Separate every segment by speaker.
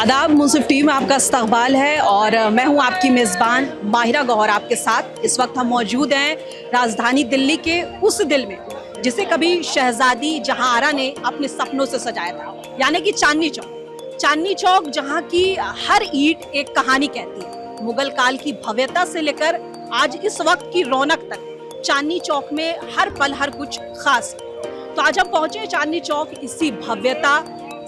Speaker 1: आदाब, मुंसिफ टीम में आपका इस्तकबाल है और मैं हूं आपकी मेज़बान माहिरा गौहर आपके साथ। इस वक्त हम मौजूद हैं राजधानी दिल्ली के उस दिल में जिसे कभी शहजादी जहां आरा ने अपने सपनों से सजाया था, यानी कि चांदनी चौक। चांदनी चौक जहां की हर ईंट एक कहानी कहती है। मुगल काल की भव्यता से लेकर आज इस वक्त की रौनक तक चांदनी चौक में हर पल हर कुछ खास है। तो आज हम पहुंचे चांदनी चौक इसी भव्यता,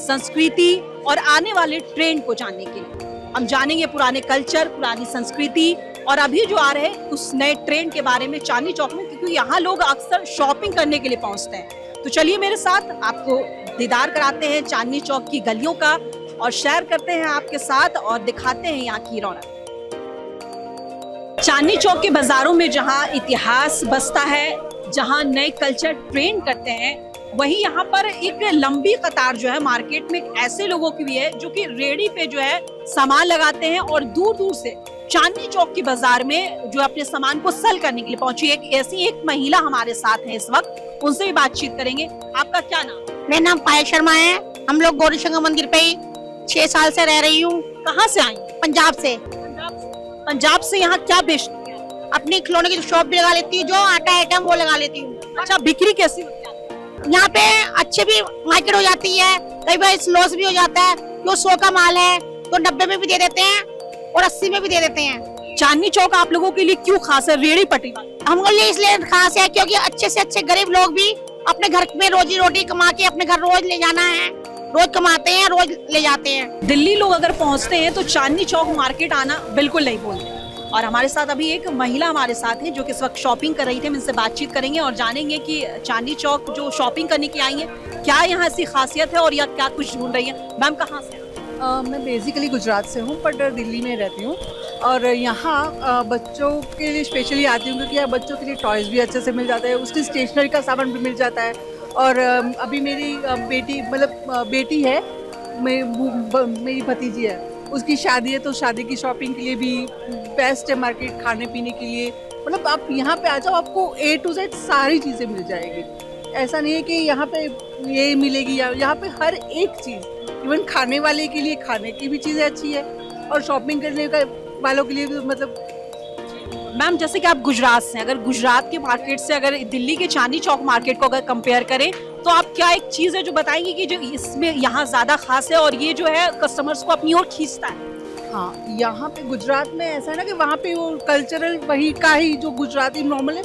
Speaker 1: संस्कृति और आने वाले ट्रेंड को जानने के लिए। हम जानेंगे पुराने कल्चर, पुरानी संस्कृति और अभी जो आ रहे उस नए ट्रेंड के बारे में चांदनी चौक में, क्योंकि यहाँ लोग अक्सर शॉपिंग करने के लिए पहुँचते हैं। तो चलिए मेरे साथ आपको दीदार कराते हैं चांदनी चौक की गलियों का और शेयर करते हैं आपके साथ और दिखाते हैं यहाँ की रौनक। चांदनी चौक के बाजारों में जहाँ इतिहास बसता है, जहाँ नए कल्चर ट्रेंड करते हैं, वहीं यहाँ पर एक लंबी कतार जो है मार्केट में ऐसे लोगों की भी है जो कि रेडी पे जो है सामान लगाते हैं और दूर दूर से चांदनी चौक की बाजार में जो अपने सामान को सेल करने के लिए पहुंची। एक महिला हमारे साथ है इस वक्त, उनसे भी बातचीत करेंगे। आपका क्या नाम?
Speaker 2: मेरा नाम पायल शर्मा है। हम लोग गौरी शंकर मंदिर पे 6 साल से रह रही हूँ।
Speaker 1: कहाँ से आई?
Speaker 2: पंजाब से।
Speaker 1: पंजाब से यहाँ क्या बेचती है?
Speaker 2: अपनी खिलौने की शॉप भी लगा लेती हूँ, जो आटा आइटम वो लगा लेती हूँ।
Speaker 1: अच्छा, बिक्री कैसी होती है?
Speaker 2: यहाँ पे अच्छे भी मार्केट हो जाती है, कई बार लॉस भी हो जाता है। जो 100 का माल है तो 90 में भी दे देते हैं और 80 में भी दे देते हैं।
Speaker 1: चांदनी चौक आप लोगों के लिए क्यों खास है? रेड़ी पट्टी
Speaker 2: हमको लिए इसलिए खास है क्योंकि अच्छे से अच्छे गरीब लोग भी अपने घर में रोजी रोटी कमा के अपने घर रोज ले जाना है, रोज कमाते हैं, रोज ले जाते हैं।
Speaker 1: दिल्ली लोग अगर पहुंचते हैं तो चांदनी चौक मार्केट आना बिल्कुल नहीं भूलते। और हमारे साथ अभी एक महिला हमारे साथ है जो कि इस वक्त शॉपिंग कर रही थी। हम इनसे बातचीत करेंगे और जानेंगे कि चांदनी चौक जो शॉपिंग करने की आई है, क्या यहाँ ऐसी खासियत है और या क्या कुछ ढूंढ रही है। मैम कहाँ से?
Speaker 3: मैं बेसिकली गुजरात से हूँ बट दिल्ली में रहती हूँ और यहाँ बच्चों के लिए स्पेशली आती हूँ क्योंकि यहाँ बच्चों के लिए टॉयज़ भी अच्छे से मिल जाता है, उसकी स्टेशनरी का सामान भी मिल जाता है। और अभी मेरी बेटी है, मेरी भतीजी है, उसकी शादी है तो शादी की शॉपिंग के लिए भी बेस्ट है मार्केट। खाने पीने के लिए मतलब आप यहाँ पे आ जाओ, आपको A to Z सारी चीज़ें मिल जाएगी। ऐसा नहीं है कि यहाँ पे ये मिलेगी, यहाँ पे हर एक चीज़, इवन खाने वाले के लिए खाने की भी चीज़ें अच्छी है और शॉपिंग करने का वालों के लिए भी मतलब।
Speaker 1: मैम जैसे कि आप गुजरात से, अगर गुजरात के मार्केट से अगर दिल्ली के चांदनी चौक मार्केट को अगर कंपेयर करें तो आप क्या एक चीज़ है जो बताएंगे कि जो इसमें यहाँ ज़्यादा खास है और ये जो है कस्टमर्स को अपनी ओर खींचता है?
Speaker 3: हाँ, यहाँ पे गुजरात में ऐसा है ना कि वहाँ पे वो कल्चरल वही का ही जो गुजराती नॉर्मल है,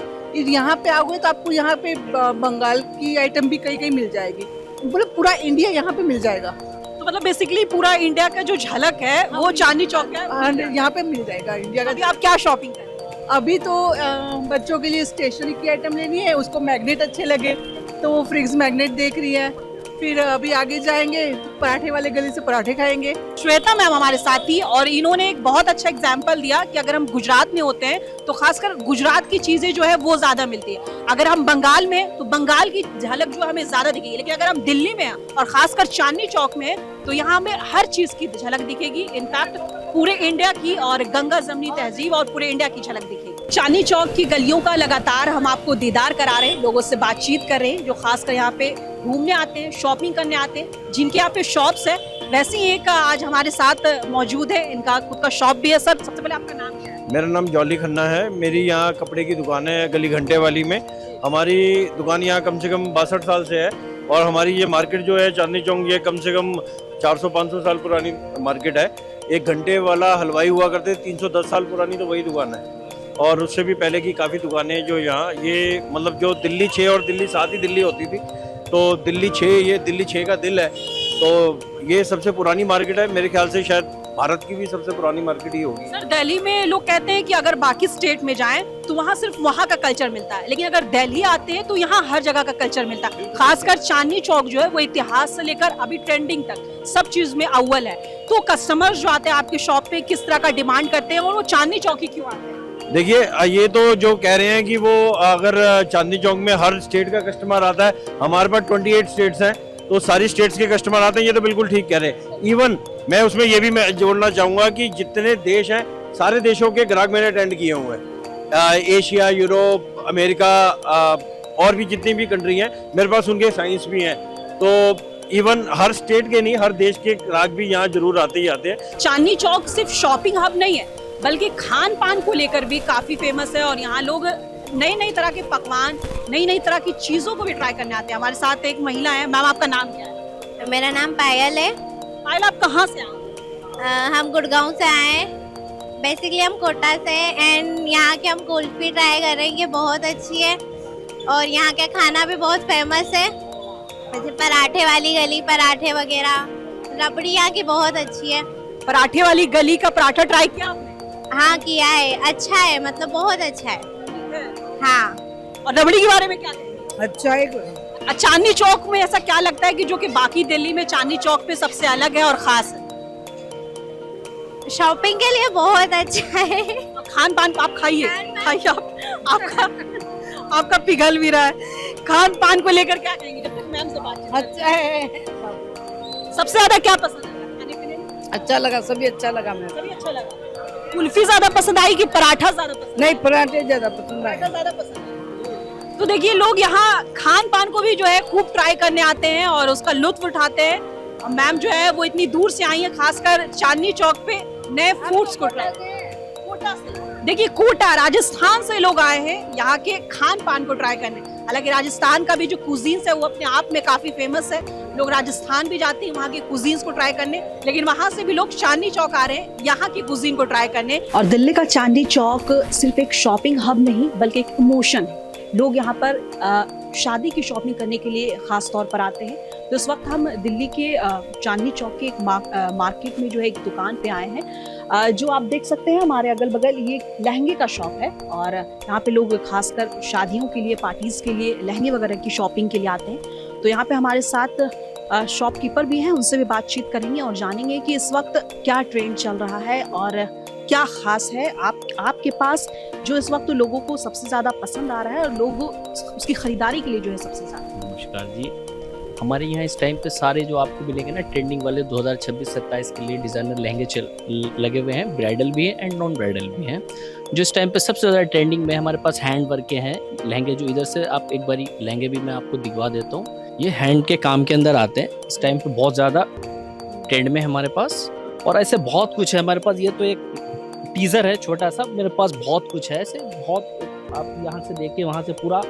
Speaker 3: यहाँ पे आओगे तो आपको यहाँ पे बंगाल की आइटम भी कहीं कहीं मिल जाएगी। मतलब पूरा इंडिया यहाँ पे मिल जाएगा।
Speaker 1: तो मतलब बेसिकली पूरा इंडिया का जो झलक है वो चांदनी चौक है,
Speaker 3: यहाँ पे मिल जाएगा इंडिया का।
Speaker 1: अभी आप क्या शॉपिंग करें?
Speaker 3: अभी तो बच्चों के लिए स्टेशनरी की आइटम लेनी है, उसको मैग्नेट अच्छे लगे तो वो फ्रिज मैग्नेट देख रही है। फिर अभी आगे जाएंगे तो पराठे वाले गली से पराठे खाएंगे।
Speaker 1: श्वेता मैम हमारे साथ थी और इन्होंने एक बहुत अच्छा एग्जाम्पल दिया कि अगर हम गुजरात में होते हैं तो खासकर गुजरात की चीजें जो है वो ज्यादा मिलती है। अगर हम बंगाल में हैं तो बंगाल की झलक जो हमें ज्यादा दिखेगी, लेकिन अगर हम दिल्ली में हैं और खासकर चांदनी चौक में तो यहाँ हमें हर चीज की झलक दिखेगी। इनफैक्ट पूरे इंडिया की और गंगा जमनी तहजीब और पूरे इंडिया की झलक दिखेगी। चांदनी चौक की गलियों का लगातार हम आपको दीदार करा रहे हैं, लोगों से बातचीत कर रहे हैं जो खासकर यहाँ पे घूमने आते हैं, शॉपिंग करने आते हैं, जिनके यहाँ पे शॉप्स है। वैसे ही एक आज हमारे साथ मौजूद है, इनका खुद का शॉप भी है। सर सबसे पहले आपका नाम क्या है?
Speaker 4: मेरा नाम जॉली खन्ना है। मेरी यहाँ कपड़े की दुकान है गली घंटे वाली में। हमारी दुकान यहाँ कम से कम 62 साल से है और हमारी ये मार्केट जो है चांदनी चौक, ये कम से कम 400-500 साल पुरानी मार्केट है। एक घंटे वाला हलवाई हुआ करते 310 साल पुरानी तो वही दुकान है और उससे भी पहले की काफ़ी दुकानें जो यहाँ, ये मतलब जो दिल्ली 6 और दिल्ली 7 ही दिल्ली होती थी तो दिल्ली 6, ये दिल्ली 6 का दिल है। तो ये सबसे पुरानी मार्केट है, मेरे ख्याल से शायद भारत की भी सबसे पुरानी मार्केट ही होगी।
Speaker 1: सर दिल्ली में लोग कहते हैं कि अगर बाकी स्टेट में जाएं तो वहाँ सिर्फ वहाँ का कल्चर मिलता है, लेकिन अगर दिल्ली आते हैं तो यहाँ हर जगह का कल्चर मिलता है। खासकर चांदनी चौक जो है वो इतिहास से लेकर अभी ट्रेंडिंग तक सब चीज में अव्वल है। तो कस्टमर्स जो आते हैं आपके शॉप पे किस तरह का डिमांड करते हैं और वो चांदनी चौक ही क्यों आते हैं?
Speaker 4: देखिए, ये तो जो कह रहे हैं कि वो अगर चांदनी चौक में हर स्टेट का कस्टमर आता है, हमारे पास 28 स्टेट्स हैं तो सारी स्टेट्स के कस्टमर आते हैं, ये तो बिल्कुल ठीक कह रहे हैं। इवन मैं उसमें ये भी मैं जोड़ना चाहूँगा कि जितने देश हैं सारे देशों के ग्राहक मैंने अटेंड किए हुए हैं। एशिया, यूरोप, अमेरिका और भी जितनी भी कंट्री हैं मेरे पास उनके साइंस भी हैं। तो इवन हर स्टेट के नहीं, हर देश के ग्राहक भी यहाँ जरूर आते ही आते हैं।
Speaker 1: चांदनी चौक सिर्फ शॉपिंग हब नहीं है बल्कि खान पान को लेकर भी काफी फेमस है और यहाँ लोग नई नई तरह के पकवान, नई नई तरह की चीजों को भी ट्राई करने आते हैं। हमारे साथ एक महिला है। मैम, आपका नाम क्या है?
Speaker 5: मेरा नाम पायल है।
Speaker 1: पायल, आप कहाँ से आए?
Speaker 5: हम गुड़गांव से आए हैं। बेसिकली हम कोटा से एंड यहाँ के हम कुल्फी ट्राई करेंगे, बहुत अच्छी है और यहाँ का खाना भी बहुत फेमस है, जैसे पराठे वाली गली, पराठे वगैरह, रबड़ी यहाँ की बहुत अच्छी है।
Speaker 1: पराठे वाली गली का पराठा ट्राई किया आपने?
Speaker 5: हाँ किया है, अच्छा है, मतलब बहुत अच्छा है। हाँ।
Speaker 1: और रबड़ी के बारे में क्या कहेंगे?
Speaker 3: अच्छा है।
Speaker 1: चांदनी चौक में ऐसा क्या लगता है कि जो कि बाकी दिल्ली में चांदनी चौक पे सबसे अलग है और खास है?
Speaker 5: शॉपिंग के लिए बहुत अच्छा है।
Speaker 1: खान पान आप खाइए, खाइए आपका आपका पिघल भी रहा है। खान पान को लेकर क्या कहेंगे जब तक मैम से बातचीत?
Speaker 3: अच्छा है,
Speaker 1: सबसे ज्यादा क्या पसंद है खाने पीने में?
Speaker 3: अच्छा लगा, सभी अच्छा लगा। मैं
Speaker 1: सभी अच्छा लगा। कुल्फी ज्यादा पसंद आई कि पराठा ज्यादा पसंद?
Speaker 3: नहीं, पराठे ज्यादा पसंद आए।
Speaker 1: पराठा ज्यादा पसंद है। तो देखिए, लोग यहाँ खान पान को भी जो है खूब ट्राई करने आते हैं और उसका लुत्फ उठाते हैं। और मैम जो है वो इतनी दूर से आई है खासकर चांदनी चौक पे नए फूड्स को ट्राई। कोटा से, देखिए कोटा राजस्थान से लोग आए हैं यहाँ के खान पान को ट्राई करने। हालांकि राजस्थान का भी जो कुजीन्स है वो अपने आप में काफी फेमस है, लोग राजस्थान भी जाते हैं वहाँ के कुजीन्स को ट्राई करने, लेकिन वहाँ से भी लोग चांदनी चौक आ रहे हैं यहाँ की कुजीन को ट्राई करने। और दिल्ली का चांदनी चौक सिर्फ एक शॉपिंग हब नहीं बल्कि एक इमोशन है। लोग यहाँ पर शादी की शॉपिंग करने के लिए खास तौर पर आते हैं। तो इस वक्त हम दिल्ली के चांदनी चौक के एक मार्केट में जो है एक दुकान पे आए हैं, जो आप देख सकते हैं हमारे अगल बगल ये लहंगे का शॉप है और यहाँ पे लोग खासकर शादियों के लिए, पार्टीज के लिए लहंगे वगैरह की शॉपिंग के लिए आते हैं। तो यहाँ पे हमारे साथ शॉपकीपर भी हैं, उनसे भी बातचीत करेंगे और जानेंगे कि इस वक्त क्या ट्रेंड चल रहा है और क्या खास है आपके पास जो इस वक्त लोगों को सबसे ज्यादा पसंद आ रहा है और लोग उसकी खरीदारी के लिए जो है सबसे ज्यादा।
Speaker 6: नमस्कार जी, हमारे यहाँ इस टाइम पे सारे जो आपको मिलेंगे ना ट्रेंडिंग वाले 2026-27 के लिए डिज़ाइनर लहंगे लगे हुए हैं, ब्राइडल भी है एंड नॉन ब्राइडल भी हैं। जो इस टाइम पे सबसे ज़्यादा ट्रेंडिंग में हमारे पास हैंड वर्क के हैं लहंगे, जो इधर से आप एक बारी लहंगे भी मैं आपको दिखवा देता हूँ। ये हैंड के काम के अंदर आते हैं, इस टाइम पे बहुत ज़्यादा ट्रेंड में हमारे पास, और ऐसे बहुत कुछ है हमारे पास। ये तो एक टीज़र है छोटा सा, मेरे पास बहुत कुछ है ऐसे, बहुत। आप यहाँ से देखिए, वहाँ से पूरा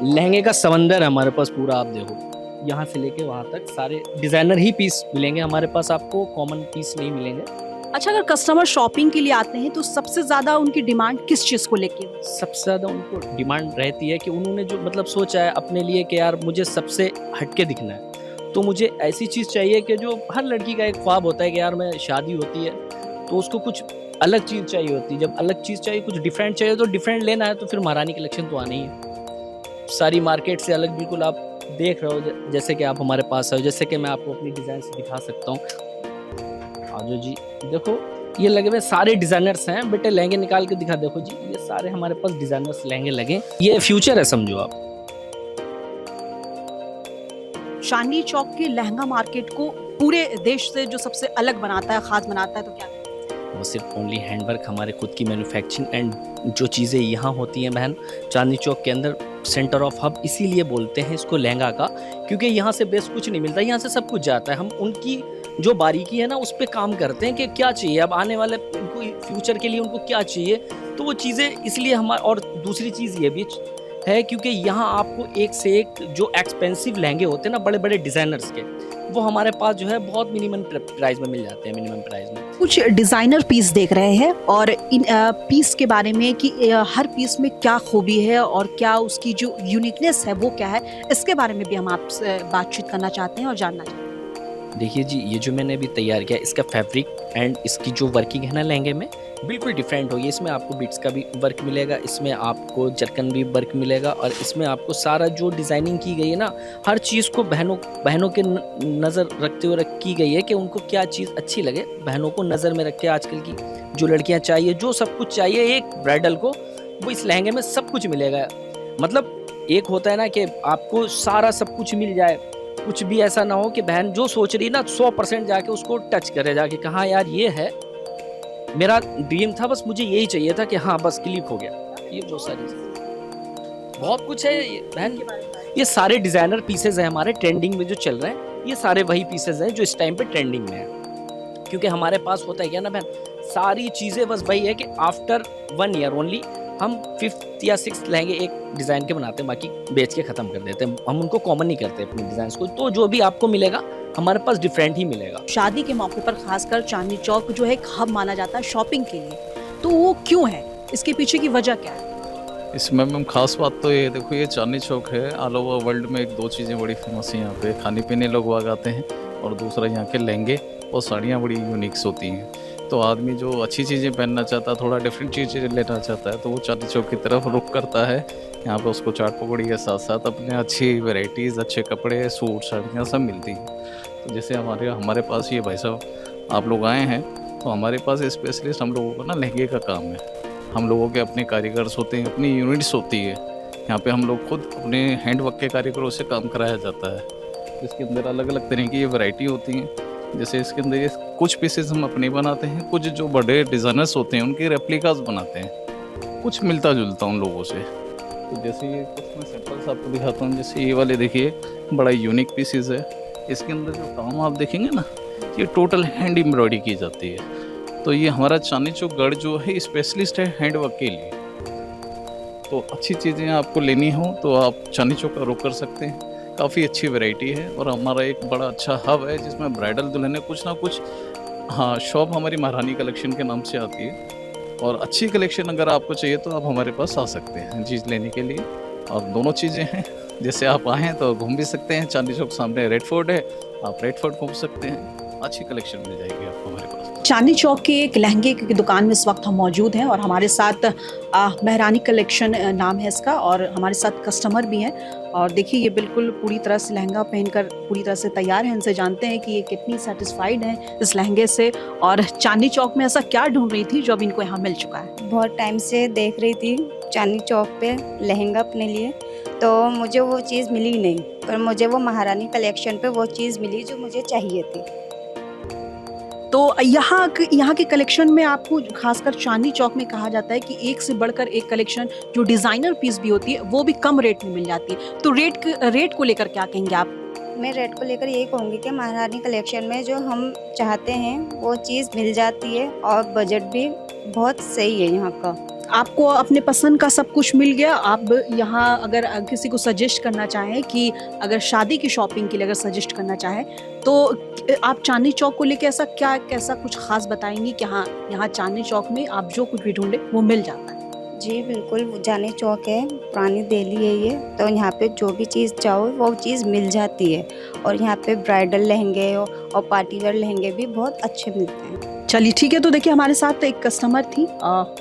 Speaker 6: लहंगे का समंदर है हमारे पास पूरा। आप देखो यहाँ से लेके वहाँ तक सारे डिजाइनर ही पीस मिलेंगे हमारे पास, आपको कॉमन पीस नहीं मिलेंगे।
Speaker 1: अच्छा, अगर कस्टमर शॉपिंग के लिए आते हैं तो सबसे ज्यादा उनकी डिमांड किस चीज को लेके?
Speaker 6: सबसे ज्यादा उनको डिमांड रहती है कि उन्होंने जो मतलब सोचा है अपने लिए कि यार मुझे सबसे हटके दिखना है, तो मुझे ऐसी चीज चाहिए कि जो हर लड़की का एक ख्वाब होता है कि यार मैं शादी होती है तो उसको कुछ अलग चीज चाहिए होती है। जब अलग चीज चाहिए, कुछ डिफरेंट चाहिए, तो डिफरेंट लेना है तो फिर महारानी कलेक्शन तो आनी है। सारी मार्केट से अलग बिल्कुल आप देख रहे हो, जैसे कि आप हमारे पास हो, जैसे कि मैं आपको अपनी डिजाइन से दिखा सकता हूँ। आजो जी, देखो ये लगे हुए सारे डिजाइनर्स हैं। बेटे लहंगे निकाल के दिखा, देखो जी ये सारे हमारे पास डिजाइनर्स लहंगे लगे। ये फ्यूचर है समझो आप।
Speaker 1: चांदनी चौक के लहंगा मार्केट को पूरे देश से जो सबसे अलग बनाता है, खास बनाता है, तो क्या?
Speaker 6: वो सिर्फ ओनली हैंडवर्क, हमारे खुद की मैन्युफैक्चरिंग एंड जो चीज़ें यहाँ होती हैं बहन चांदनी चौक के अंदर सेंटर ऑफ हब इसीलिए बोलते हैं इसको लहंगा का, क्योंकि यहाँ से बेस्ट कुछ नहीं मिलता, यहाँ से सब कुछ जाता है। हम उनकी जो बारीकी है ना उस पर काम करते हैं कि क्या चाहिए अब आने वाले उनको फ्यूचर के लिए, उनको क्या चाहिए, तो वो चीज़ें इसलिए हमारे। और दूसरी चीज़ ये भी है क्योंकि यहाँ आपको एक से एक जो एक्सपेंसिव लहंगे होते हैं ना बड़े बड़े डिज़ाइनर्स के, वो हमारे पास जो है बहुत मिनिमम प्राइस में मिल जाते हैं, मिनिमम प्राइस में।
Speaker 1: कुछ डिजाइनर पीस देख रहे हैं और इन पीस के बारे में कि हर पीस में क्या खूबी है और क्या उसकी जो यूनिकनेस है वो क्या है, इसके बारे में भी हम आपसे बातचीत करना चाहते हैं और जानना चाहते हैं।
Speaker 6: देखिए जी, ये जो मैंने अभी तैयार किया इसका फैब्रिक एंड इसकी जो वर्किंग है ना लहंगे में बिल्कुल डिफरेंट होगी। इसमें आपको बिट्स का भी वर्क मिलेगा, इसमें आपको जरकन भी वर्क मिलेगा, और इसमें आपको सारा जो डिज़ाइनिंग की गई है ना हर चीज़ को बहनों के नज़र रखते हुए की गई है कि उनको क्या चीज़ अच्छी लगे। बहनों को नज़र में रख के आजकल की जो लड़कियाँ चाहिए, जो सब कुछ चाहिए एक ब्राइडल को, वो इस लहंगे में सब कुछ मिलेगा। मतलब एक होता है ना कि आपको सारा सब कुछ मिल जाए, कुछ भी ऐसा ना हो कि बहन जो सोच रही ना 100% जाके उसको टच करे, जाके कहा यार ये है मेरा ड्रीम था, बस मुझे यही चाहिए था कि हाँ बस क्लिक हो गया। ये बहुत सारी बहुत कुछ है ये बहन। ये सारे डिजाइनर पीसेज हैं हमारे ट्रेंडिंग में जो चल रहे हैं, ये सारे वही पीसेज हैं जो इस टाइम पे ट्रेंडिंग में है। क्योंकि हमारे पास होता है क्या ना बहन, सारी चीज़ें बस वही है कि आफ्टर 1 ईयर ओनली हम 5th या 6th लहंगे एक डिज़ाइन के बनाते हैं, बाकी बेच के ख़त्म कर देते हैं। हम उनको कॉमन नहीं करते अपने डिज़ाइन को। तो जो भी आपको मिलेगा हमारे पास डिफरेंट ही मिलेगा।
Speaker 1: शादी के मौके पर खासकर चांदनी चौक जो है एक हब माना जाता है शॉपिंग के लिए, तो वो क्यों है, इसके पीछे की वजह क्या है?
Speaker 7: इसमें मैम खास बात तो ये देखो, ये चांदनी चौक है, ऑल ओवर वर्ल्ड में 1-2 चीज़ें बड़ी फेमस हैं यहाँ पे। खाने पीने लोग वहाँ आते हैं, और दूसरा यहाँ के लहंगे और साड़ियाँ बड़ी यूनिक्स होती हैं। तो आदमी जो अच्छी चीज़ें पहनना चाहता है, थोड़ा डिफरेंट चीज़ें लेना चाहता है, तो वो चांदनी चौक की तरफ रुख करता है। यहाँ पे उसको चाट पकौड़ी के साथ साथ अपने अच्छी वैरायटीज़, अच्छे कपड़े, सूट, साड़ियाँ सब मिलती हैं। तो जैसे हमारे पास ये भाई साहब आप लोग आए हैं, तो हमारे पास स्पेशलिस्ट हम लोगों का ना लहंगे का काम है। हम लोगों के अपने कारीगर्स होते हैं, अपनी यूनिट्स होती है। यहाँ पे हम लोग खुद अपने हैंडवर्क के कारीगरों से काम कराया जाता है। इसके अंदर अलग अलग तरह की ये वैरायटी होती हैं। जैसे इसके अंदर ये कुछ पीसेस हम अपने बनाते हैं, कुछ जो बड़े डिज़ाइनर्स होते हैं उनके रेप्लिकास बनाते हैं, कुछ मिलता जुलता उन लोगों से। तो जैसे ये कुछ मैं सैंपल्स आपको दिखाता हूँ। जैसे ये वाले देखिए, बड़ा यूनिक पीसेस है। इसके अंदर जो काम आप देखेंगे ना, ये टोटल हैंड एम्ब्रॉयडरी की जाती है। तो ये हमारा चांदनी चौक गढ़ जो है स्पेशलिस्ट है हैंडवर्क के लिए। तो अच्छी चीज़ें आपको लेनी हो तो आप चांदनी चौक का रुख कर सकते हैं। काफ़ी अच्छी वैरायटी है, और हमारा एक बड़ा अच्छा हब है जिसमें ब्राइडल दुल्हनें कुछ ना कुछ, हाँ, शॉप हमारी महारानी कलेक्शन के नाम से आती है। और अच्छी कलेक्शन अगर आपको चाहिए तो आप हमारे पास आ सकते हैं चीज़ लेने के लिए। और दोनों चीज़ें हैं, जैसे आप आएँ तो घूम भी सकते हैं। चांदनी चौक सामने रेड फोर्ट है, आप रेड फोर्ट घूम सकते हैं। अच्छी कलेक्शन मिल जाएगी आपको हमारे पास।
Speaker 1: चांदनी चौक के एक लहंगे की दुकान में इस वक्त हम मौजूद हैं और हमारे साथ महारानी कलेक्शन नाम है इसका, और हमारे साथ कस्टमर भी हैं। और देखिए ये बिल्कुल पूरी तरह से लहंगा पहनकर पूरी तरह से तैयार हैं। इनसे जानते हैं कि ये कितनी सेटिस्फाइड हैं इस लहंगे से, और चांदनी चौक में ऐसा क्या ढूंढ रही थी जो अब इनको यहाँ मिल चुका है।
Speaker 8: बहुत टाइम से देख रही थी चांदनी चौक पे लहंगा अपने लिए, तो मुझे वो चीज़ मिली नहीं, पर मुझे वो महारानी कलेक्शन पे वो चीज़ मिली जो मुझे चाहिए थी।
Speaker 1: तो यहाँ के कलेक्शन में आपको खासकर चांदनी चौक में कहा जाता है कि एक से बढ़कर एक कलेक्शन जो डिज़ाइनर पीस भी होती है वो भी कम रेट में मिल जाती है। तो रेट को लेकर क्या कहेंगे आप?
Speaker 8: मैं रेट को लेकर यही कहूँगी कि महारानी कलेक्शन में जो हम चाहते हैं वो चीज़ मिल जाती है, और बजट भी बहुत सही है यहाँ का।
Speaker 1: आपको अपने पसंद का सब कुछ मिल गया। आप यहाँ अगर किसी को सजेस्ट करना चाहें कि अगर शादी की शॉपिंग के लिए अगर सजेस्ट करना चाहें, तो आप चांदनी चौक को लेके कैसा कुछ खास बताएंगी कि हाँ, यहाँ चांदनी चौक में आप जो कुछ भी ढूंढे वो मिल जाता है?
Speaker 8: जी बिल्कुल, वो चांदनी चौक है, पुरानी दिल्ली है ये, तो यहाँ पे जो भी चीज़ चाहो वो चीज़ मिल जाती है। और यहाँ पे ब्राइडल लहंगे और पार्टी वेयर लहंगे भी बहुत अच्छे मिलते हैं।
Speaker 1: चलिए ठीक है। तो देखिए हमारे साथ एक कस्टमर थी,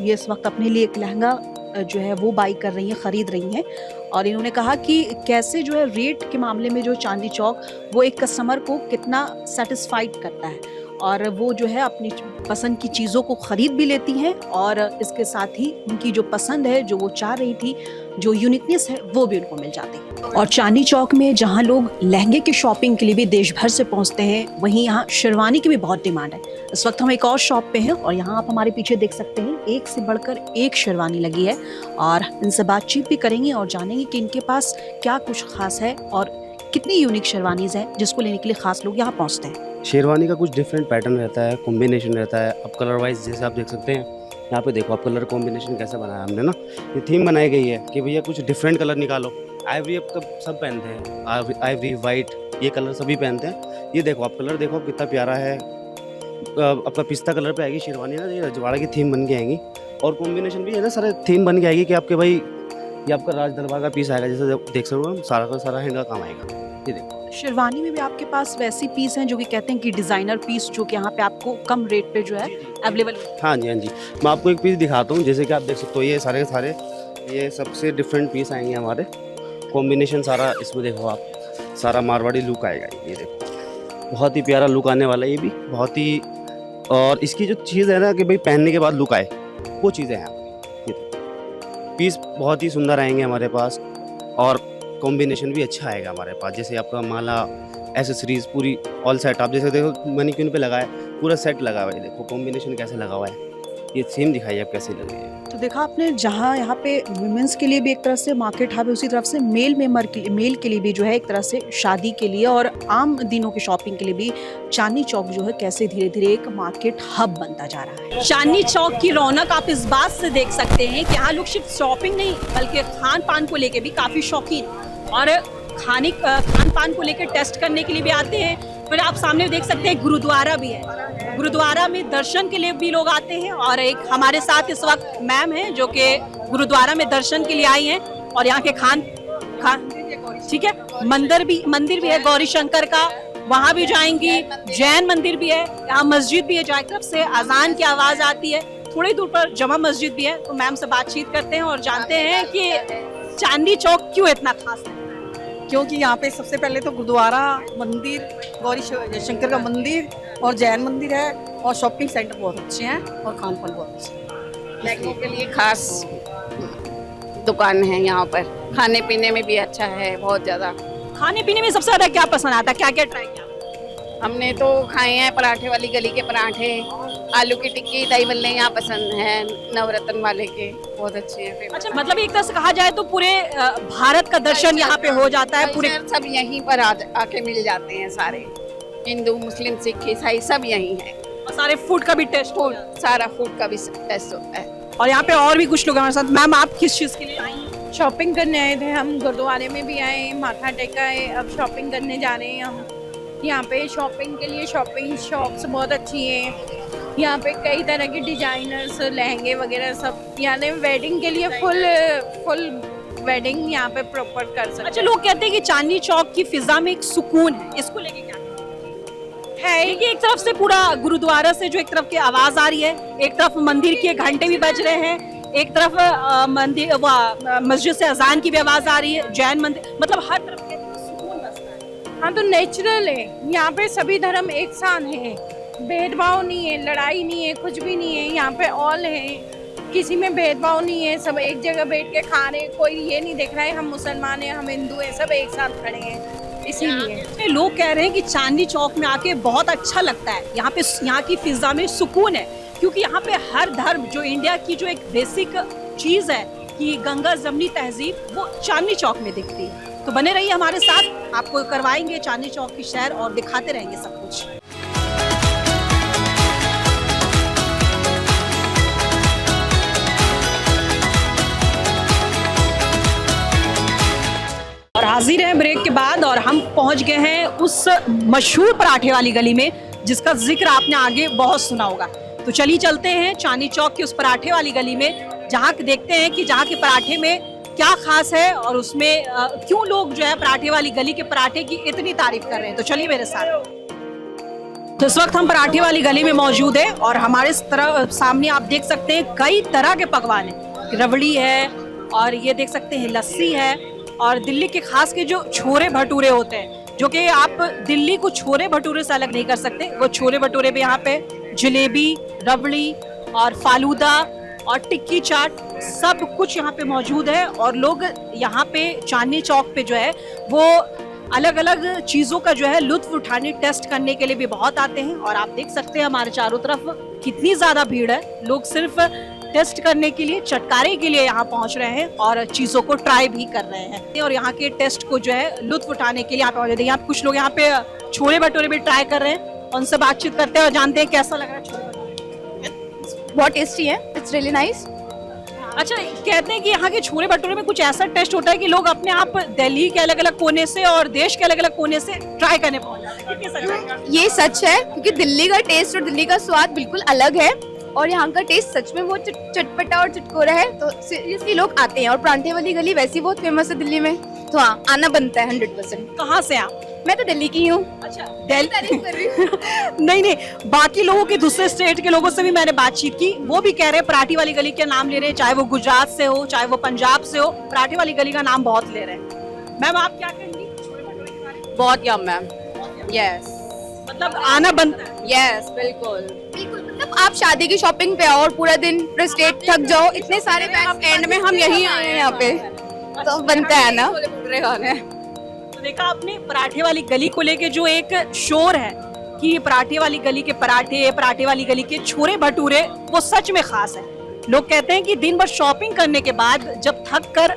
Speaker 1: ये इस वक्त अपने लिए एक लहंगा जो है वो बाई कर रही हैं, ख़रीद रही हैं, और इन्होंने कहा कि कैसे जो है रेट के मामले में जो चांदनी चौक वो एक कस्टमर को कितना सेटिस्फाइड करता है, और वो जो है अपनी पसंद की चीज़ों को ख़रीद भी लेती हैं, और इसके साथ ही उनकी जो पसंद है, जो वो चाह रही थी, जो यूनिकनेस है, वो भी उनको मिल जाती है। और चांदनी चौक में जहाँ लोग लहंगे की शॉपिंग के लिए भी देश भर से पहुँचते हैं, वहीं यहाँ शेरवानी की भी बहुत डिमांड है। इस वक्त हम एक और शॉप पे हैं, और यहाँ आप हमारे पीछे देख सकते हैं एक से बढ़कर एक शेरवानी लगी है, और इनसे बातचीत भी करेंगे और जानेंगे कि इनके पास क्या कुछ खास है और कितनी यूनिक शेरवानीज़ हैं जिसको लेने के लिए खास लोग यहाँ पहुँचते हैं।
Speaker 9: शेरवानी का कुछ डिफरेंट पैटर्न रहता है, कॉम्बिनेशन रहता है। अब कलर वाइज जैसे आप देख सकते हैं, यहाँ पे देखो आप कलर कॉम्बिनेशन कैसे बनाया हमने ना, ये थीम बनाई गई है कि भैया कुछ डिफरेंट कलर निकालो। आइवरी अब सब पहनते हैं, आइवरी वाइट, ये कलर सभी पहनते हैं। ये देखो आप कलर देखो कितना प्यारा है, आपका पिस्ता कलर पे आएगी शेरवानी ना, ये रजवाड़ा की थीम बन के आएगी। और कॉम्बिनेशन भी है ना, सारे थीम बन के आएगी कि आपके भाई ये आपका राज दरबार का पीस आएगा, जैसे देख सकते हो सारा का सारा हैंड का काम आएगा। ये देखो
Speaker 1: शेरवानी में भी आपके पास वैसी पीस हैं जो कि कहते हैं कि डिज़ाइनर पीस, जो कि यहाँ पे आपको कम रेट पे जो है अवेलेबल।
Speaker 9: हाँ जी, हाँ जी, मैं आपको एक पीस दिखाता हूँ। जैसे कि आप देख सकते हो ये सारे के सारे ये सबसे डिफरेंट पीस आएंगे हमारे। कॉम्बिनेशन सारा इसमें देखो आप, सारा मारवाड़ी लुक आएगा। ये देखो बहुत ही प्यारा लुक आने वाला है ये भी, बहुत ही। और इसकी जो चीज़ है ना कि भाई पहनने के बाद लुक आए, वो चीज़ें हैं। ये पीस बहुत ही सुंदर आएंगे हमारे पास, और कॉम्बिनेशन भी अच्छा आएगा हमारे पास। जैसे आपका माला, एसेसरीज पूरी ऑल सेट, आप जैसे देखो मैनिक्यून पे लगा है, पूरा सेट लगा हुआ है। देखो कॉम्बिनेशन कैसे लगा हुआ है, ये थीम दिखाइए आप कैसी लग रही है।
Speaker 1: तो देखा आपने, जहाँ यहाँ पे वुमेन्स के लिए भी एक तरह से मार्केट हब है, उसी तरफ से मेल के लिए भी जो है एक तरह से शादी के लिए और आम दिनों की शॉपिंग के लिए भी चांदनी चौक जो है कैसे धीरे धीरे एक मार्केट हब बनता जा रहा है। चांदनी चौक की रौनक आप इस बात से देख सकते हैं कि यहाँ लोग सिर्फ शॉपिंग नहीं बल्कि खान पान को लेके भी काफी शौकीन और खान पान को लेकर टेस्ट करने के लिए भी आते हैं। फिर आप सामने देख सकते हैं गुरुद्वारा भी है, गुरुद्वारा में दर्शन के लिए भी लोग आते हैं और एक हमारे साथ इस वक्त मैम हैं जो कि गुरुद्वारा में दर्शन के लिए आई हैं और यहाँ के खान ठीक है, मंदिर भी है गौरी शंकर का, वहाँ भी जाएंगी। जैन मंदिर भी है, यहाँ मस्जिद भी है जहाँ तरफ से अजान की आवाज आती है। थोड़ी दूर पर जमा मस्जिद भी है। तो मैम से बातचीत करते हैं और जानते हैं कि चांदनी चौक क्यों इतना खास है।
Speaker 10: क्योंकि यहाँ पे सबसे पहले तो गुरुद्वारा, मंदिर, गौरी शंकर का मंदिर और जैन मंदिर है और शॉपिंग सेंटर बहुत अच्छे हैं और खान पान बहुत अच्छे हैं।
Speaker 11: लड़कों के लिए खास दुकान है यहाँ पर, खाने पीने में भी अच्छा है बहुत ज़्यादा।
Speaker 1: खाने पीने में सबसे ज्यादा क्या पसंद आता है, क्या क्या ट्राई किया?
Speaker 11: हमने तो खाए हैं पराठे वाली गली के पराठे, आलू की टिक्की, दही बल्ले यहाँ पसंद है, नवरत्न वाले के बहुत अच्छे हैं।
Speaker 1: अच्छा, मतलब एक तरह से कहा जाए तो पूरे भारत का दर्शन यहाँ पे हो जाता है। पूरे
Speaker 11: सब यहीं पर आके मिल जाते हैं सारे, हिंदू, मुस्लिम, सिख, ईसाई सब यहीं हैं।
Speaker 1: और सारे फूड का भी टेस्ट,
Speaker 11: सारा फूड का भी टेस्ट होता है।
Speaker 1: और यहाँ पे और भी कुछ लोग हमारे साथ। मैम, आप किस चीज़ के लिए आई?
Speaker 12: शॉपिंग करने आए थे हम, गुरुद्वारे में भी आए, माथा टेका है, अब शॉपिंग करने जा रहे हैं हम। यहाँ पे शॉपिंग के लिए शॉपिंग शॉप्स बहुत अच्छी हैं। यहाँ पे कई तरह के डिजाइनर्स, लहंगे वगैरह सब, यानी वेडिंग के लिए फुल वेडिंग यहाँ पे प्रॉपर कर सकते हैं।
Speaker 1: अच्छा, लोग कहते हैं कि चांदनी चौक की फिजा में एक सुकून है, इसको लेके क्या है? कि एक तरफ से पूरा गुरुद्वारा से जो एक तरफ की आवाज आ रही है, एक तरफ मंदिर के घंटे भी बज रहे हैं, एक तरफ मंदिर मस्जिद से अजान की भी आवाज आ रही है, जैन मंदिर, मतलब हर तरफ के सुकून बसता है।
Speaker 12: हाँ, तो नेचुरल है यहाँ पे, सभी धर्म एक साथ है, भेदभाव नहीं है, लड़ाई नहीं है, कुछ भी नहीं है। यहाँ पे ऑल है, किसी में भेदभाव नहीं है, सब एक जगह बैठ के खा रहे हैं, कोई ये नहीं देख रहा है हम मुसलमान हैं, हम हिंदू हैं, सब एक साथ खड़े हैं। इसीलिए
Speaker 1: लोग कह रहे हैं कि चांदनी चौक में आके बहुत अच्छा लगता है। यहाँ की फिजा में सुकून है क्योंकि यहाँ पे हर धर्म, जो इंडिया की जो एक बेसिक चीज है कि गंगा जमनी तहजीब, वो चांदनी चौक में दिखती है। तो बने रहिए हमारे साथ, आपको करवाएंगे चांदनी चौक की सैर और दिखाते रहेंगे सब कुछ। और हाजिर हैं ब्रेक के बाद और हम पहुंच गए हैं उस मशहूर पराठे वाली गली में जिसका जिक्र आपने आगे बहुत सुना होगा। तो चलिए चलते हैं चांदनी चौक की उस पराठे वाली गली में, जहाँ देखते हैं कि जहाँ के पराठे में क्या खास है और उसमें क्यों लोग जो है पराठे वाली गली के पराठे की इतनी तारीफ कर रहे हैं। तो चलिए मेरे साथ। तो इस वक्त हम पराठे वाली गली में मौजूद है और हमारे तरफ सामने आप देख सकते हैं कई तरह के पकवान है। रबड़ी है और ये देख सकते हैं लस्सी है और दिल्ली के खास के जो छोले भटूरे होते हैं, जो कि आप दिल्ली को छोले भटूरे से अलग नहीं कर सकते, वो छोले भटूरे भी यहाँ पे, जलेबी, रबड़ी और फालूदा और टिक्की चाट, सब कुछ यहाँ पे मौजूद है। और लोग यहाँ पे चांदनी चौक पे जो है वो अलग अलग चीज़ों का जो है लुत्फ उठाने, टेस्ट करने के लिए भी बहुत आते हैं। और आप देख सकते हैं हमारे चारों तरफ कितनी ज़्यादा भीड़ है, लोग सिर्फ टेस्ट करने के लिए, चटकारे के लिए यहाँ पहुँच रहे हैं और चीज़ों को ट्राई भी कर रहे हैं। और यहाँ के टेस्ट को जो है लुत्फ उठाने के लिए यहाँ पे मौजूद है। यहाँ कुछ लोग यहाँ पे छोले भटूरे भी ट्राई कर रहे हैं, उनसे बातचीत करते हैं और जानते हैं कैसा लग रहा है छोले भटूरे।
Speaker 12: बहुत टेस्टी है, इट्स रियली नाइस।
Speaker 1: अच्छा, कहते हैं कि यहाँ के छोले भटूरे में कुछ ऐसा टेस्ट होता है कि लोग अपने आप दिल्ली के अलग अलग कोने से और देश के अलग अलग कोने से ट्राई करने पहुँच जाते हैं।
Speaker 12: ये सच है क्योंकि दिल्ली का टेस्ट और दिल्ली का स्वाद बिल्कुल अलग है और यहाँ का टेस्ट सच में बहुत चटपटा और चटकोरा है, तो इसलिए लोग आते हैं। और परांठे वाली गली वैसे बहुत फेमस है दिल्ली में, तो हाँ, आना बनता है 100%।
Speaker 1: कहाँ से आप?
Speaker 12: मैं तो दिल्ली की हूँ।
Speaker 1: अच्छा, दिल्ली कर रही हूँ। नहीं, बाकी लोगों के, दूसरे स्टेट के लोगों से भी मैंने बातचीत की, वो भी कह रहे हैं पराठे वाली गली के नाम ले रहे हैं, चाहे वो गुजरात से हो, चाहे वो पंजाब से हो, पराठे वाली गली का नाम बहुत ले रहे हैं। मैम, आप क्या कहेंगी छोले भटूरे के बारे में?
Speaker 11: बहुत यम मैम, यस,
Speaker 1: मतलब आना बनता है।
Speaker 11: यस, बिल्कुल।
Speaker 12: मतलब आप शादी की शॉपिंग पे आओ और पूरा दिन फ्रस्ट्रेट थक जाओ, इतने सारे बैग्स, एंड में हम यहीं आए हैं यहाँ पे, तो बनता है ना छोले भटूरे खाने।
Speaker 1: तो देखा आपने पराठे वाली गली को लेके जो एक शोर है कि ये पराठे वाली गली के पराठे, पराठे वाली गली के छोले भटूरे वो सच में खास है। लोग कहते हैं कि दिन भर शॉपिंग करने के बाद जब थक कर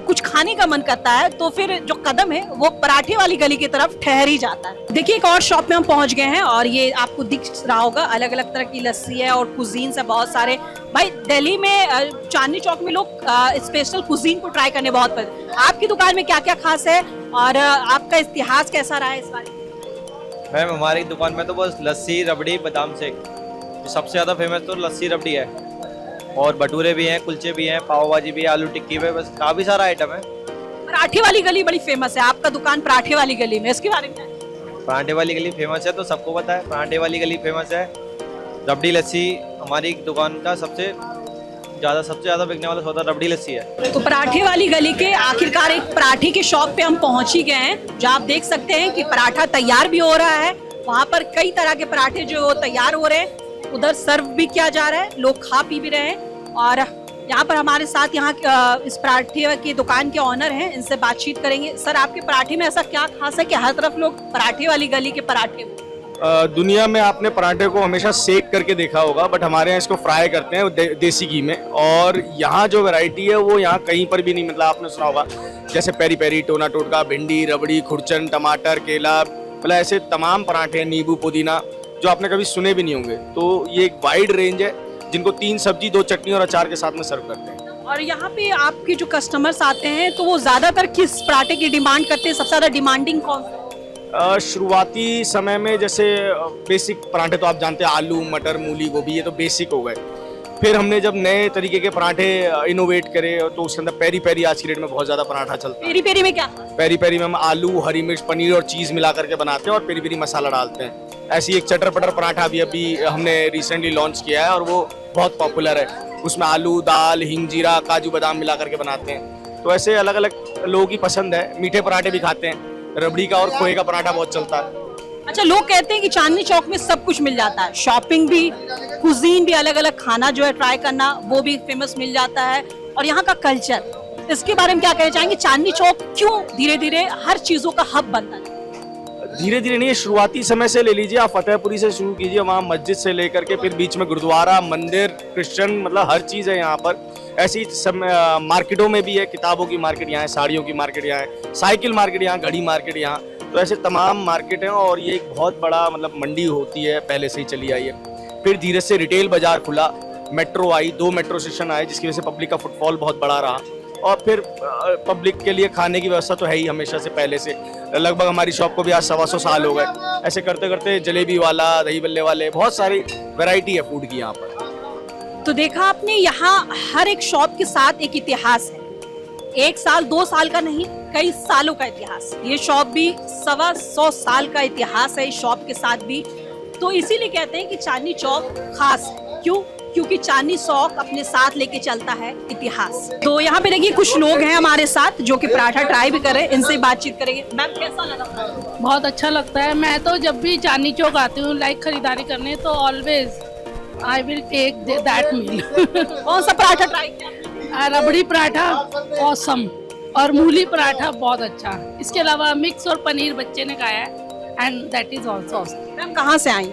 Speaker 1: कुछ खाने का मन करता है तो फिर जो कदम है वो पराठे वाली गली की तरफ ठहर ही जाता है। देखिए एक और शॉप में हम पहुंच गए हैं और ये आपको दिख रहा होगा, अलग अलग तरह की लस्सी है और कुजीन है बहुत सारे। भाई दिल्ली में चांदनी चौक में लोग स्पेशल कुजीन को ट्राई करने बहुत पसंद। आपकी दुकान में क्या क्या खास है और आपका इतिहास कैसा रहा है इस बारे में?
Speaker 13: मैम हमारी दुकान में तो बस लस्सी, रबड़ी, बादाम शेक, सबसे ज़्यादा फेमस तो लस्सी रबड़ी है, और भटूरे भी हैं, कुलचे भी हैं, पाव भाजी भी है, आलू टिक्की भी, बस काफ़ी सारा आइटम है।
Speaker 1: पराठे वाली गली बड़ी फेमस है, आपका दुकान पराठे वाली गली में, इसके बारे में?
Speaker 13: पराठे वाली गली फेमस है तो सबको पता है, पराठे वाली गली फेमस है। रबड़ी लस्सी हमारी दुकान का सबसे ज़्यादा बिकने वाला सौदा रबड़ी लस्सी है।
Speaker 1: तो पराठे वाली गली के आखिरकार एक पराठे के शॉप पे हम पहुंच ही गए हैं, जहाँ आप देख सकते हैं कि पराठा तैयार भी हो रहा है। वहाँ पर कई तरह के पराठे जो तैयार हो रहे हैं, उधर सर्व भी किया जा रहा है, लोग खा पी भी रहे हैं। और यहाँ पर हमारे साथ यहाँ इस पराठे की दुकान के ऑनर हैं, इनसे बातचीत करेंगे। सर आपके पराठे में ऐसा क्या खास है कि हर तरफ लोग पराठे वाली गली के पराठे?
Speaker 14: दुनिया में आपने पराठे को हमेशा सेक करके देखा होगा, बट हमारे यहाँ इसको फ्राई करते हैं देसी घी में। और यहाँ जो वैरायटी है वो यहाँ कहीं पर भी नहीं, मतलब आपने सुना होगा जैसे पेरी पेरी, टोना टोटका, भिंडी, रबड़ी, खुरचन, टमाटर, केला, मतलब ऐसे तमाम पराठे, नींबू, पुदीना, जो आपने कभी सुने भी नहीं होंगे। तो ये एक वाइड रेंज है जिनको 3 सब्जी, 2 चटनी और अचार के साथ में सर्व करते हैं।
Speaker 1: और यहाँ पे आपके जो कस्टमर्स आते हैं तो वो ज्यादातर किस पराठे की डिमांड करते हैं? सबसे ज्यादा डिमांडिंग कौन सा?
Speaker 14: शुरुआती समय में जैसे बेसिक पराठे तो आप जानते हैं, आलू, मटर, मूली, गोभी, ये तो बेसिक हो गए। फिर हमने जब नए तरीके के पराठे इनोवेट करे तो उसके अंदर पेरी पेरी आज की डेट में बहुत ज्यादा पराठा चलता है।
Speaker 1: पेरी पेरी में क्या?
Speaker 14: पेरी पेरी में हम आलू, हरी मिर्च, पनीर और चीज मिला करके बनाते हैं और पेरी पेरी मसाला डालते हैं। ऐसी एक चटर पटर पराठा भी अभी हमने रिसेंटली लॉन्च किया है और वो बहुत पॉपुलर है। उसमें आलू, दाल, हिंग, जीरा, काजू, बादाम मिला करके बनाते हैं। तो ऐसे अलग अलग लोगों की पसंद है। मीठे पराठे भी खाते हैं, रबड़ी का और खोए का पराठा बहुत चलता है।
Speaker 1: अच्छा, लोग कहते हैं कि चांदनी चौक में सब कुछ मिल जाता है, शॉपिंग भी, कुजीन भी, अलग अलग खाना जो है ट्राई करना वो भी फेमस मिल जाता है, और यहाँ का कल्चर, इसके बारे में क्या कहना चाहेंगे? चांदनी चौक क्यों धीरे धीरे हर चीजों का हब बनता है?
Speaker 14: धीरे धीरे नहीं, शुरुआती समय से ले लीजिए, आप फतेहपुरी से शुरू कीजिए, वहाँ मस्जिद से लेकर के फिर बीच में गुरुद्वारा, मंदिर, क्रिश्चियन, मतलब हर चीज़ है यहाँ पर। ऐसी मार्केटों में भी है, किताबों की मार्केट यहाँ है, साड़ियों की मार्केट यहाँ है, साइकिल मार्केट यहाँ, घड़ी मार्केट यहाँ, तो ऐसे तमाम मार्केट हैं। और ये एक बहुत बड़ा मतलब मंडी होती है, पहले से ही चली आई है। फिर धीरे से रिटेल बाजार खुला, मेट्रो आई, 2 मेट्रो स्टेशन आए, जिसकी वजह से पब्लिक का फुटफॉल बहुत बड़ा रहा। और फिर पब्लिक के लिए खाने की व्यवस्था तो है ही हमेशा से, पहले से। लगभग हमारी शॉप को भी आज 125 साल हो गए। ऐसे करते करते जलेबी वाला, दही बल्ले वाले, बहुत सारी वैरायटी है फूड की यहाँ पर।
Speaker 1: तो देखा आपने, यहाँ हर एक शॉप के साथ एक इतिहास है, 1 साल 2 साल का नहीं, कई सालों का इतिहास। ये शॉप भी 125 साल का इतिहास है इस शॉप के साथ भी। तो इसीलिए कहते हैं कि चांदनी चौक खास है। क्यों? क्योंकि चांदनी चौक अपने साथ लेके चलता है इतिहास। तो यहाँ पे देखिए कुछ लोग हैं हमारे साथ जो कि पराठा ट्राई भी कर रहे हैं, इनसे बातचील करेंगे। मैम कैसा लगा?
Speaker 12: बहुत अच्छा लगता है। मैं तो जब भी चांदनी चौक आती हूँ लाइक खरीदारी करने, तो always I will take that meal.
Speaker 1: कौन सा पराठा ट्राई किया?
Speaker 12: रबड़ी पराठा ऑसम, और मूली पराठा बहुत अच्छा। इसके अलावा मिक्स और पनीर बच्चे ने खाया है, and that is also awesome.
Speaker 1: Ma'am कहाँ से आई?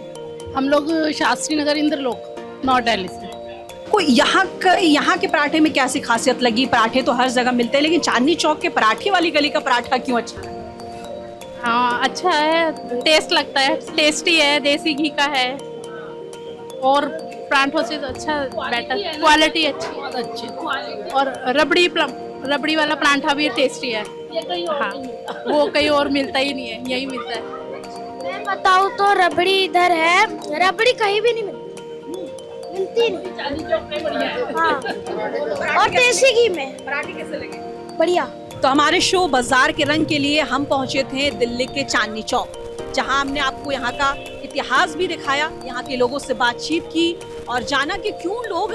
Speaker 12: हम लोग शास्त्री नगर, इंद्रलोक, नॉर्थ दिल्ली से।
Speaker 1: को यहाँ के पराठे में क्या सी खासियत लगी? पराठे तो हर जगह मिलते हैं, लेकिन चांदनी चौक के पराठे वाली गली का पराठा क्यों अच्छा है?
Speaker 12: हाँ अच्छा है, टेस्ट लगता है, टेस्टी है, देसी घी का है, और पराठों से तो अच्छा, बेटर क्वालिटी अच्छी, बहुत अच्छी। और रबड़ी वाला पराठा भी टेस्टी है। हाँ, वो कहीं और मिलता ही नहीं है, यही मिलता है।
Speaker 5: मैं बताऊँ तो रबड़ी इधर है, रबड़ी कहीं भी नहीं मिलती नहीं। हाँ, और देसी घी में।
Speaker 1: पराठे कैसे लगे?
Speaker 5: बढ़िया।
Speaker 1: तो हमारे शो बाजार के रंग के लिए हम पहुंचे थे दिल्ली के चांदनी चौक, जहां हमने आपको यहाँ का इतिहास भी दिखाया, यहाँ के लोगों से बातचीत की और जाना कि क्यों लोग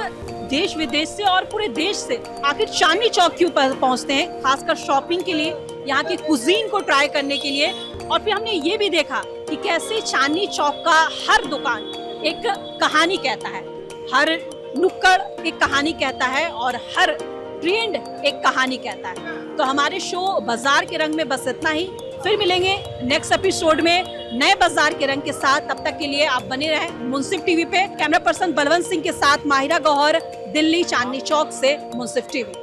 Speaker 1: देश विदेश से और पूरे देश से आखिर चांदनी चौक क्यों पहुंचते हैं, खासकर शॉपिंग के लिए, यहाँ की कुजीन को ट्राई करने के लिए। और फिर हमने ये भी देखा कि कैसे चांदनी चौक का हर दुकान एक कहानी कहता है, हर नुक्कड़ एक कहानी कहता है और हर ट्रेंड एक कहानी कहता है। तो हमारे शो बाजार के रंग में बस इतना ही। फिर मिलेंगे नेक्स्ट एपिसोड में नए बाजार के रंग के साथ। तब तक के लिए आप बने रहें मुंसिफ टीवी पे। कैमरा पर्सन बलवंत सिंह के साथ माहिरा गौहर, दिल्ली चांदनी चौक से मुंसिफ टीवी।